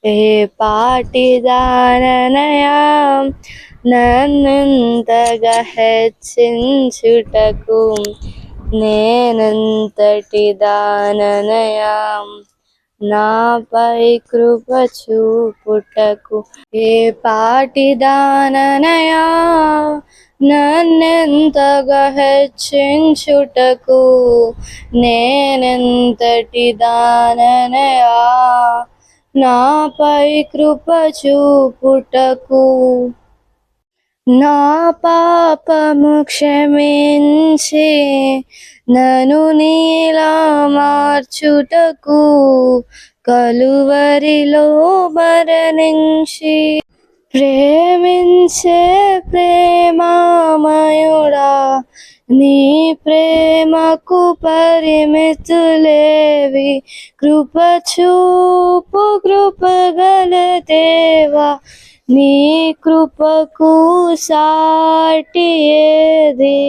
ఏ పాటిదాననయా నన్నంతగా హెచ్చించుటకు నేనంతటి దాననయా నాపై కృప చూపుటకు. ఏ పాటిదాననయా నన్నెంతగా హెచ్చించుటకు నేనెంతటి దాననయా నాపై కృప చూపుటకు. నా పాపము క్షమించి నన్ను నీలా మార్చుటకు కలువరిలో మరణించి ప్రేమించే ప్రేమామయుడా నీ ప్రేమకు పరిమితులేవి. కృప చూపు కృపగల దేవా నీ కృపకు సాటి ఏది.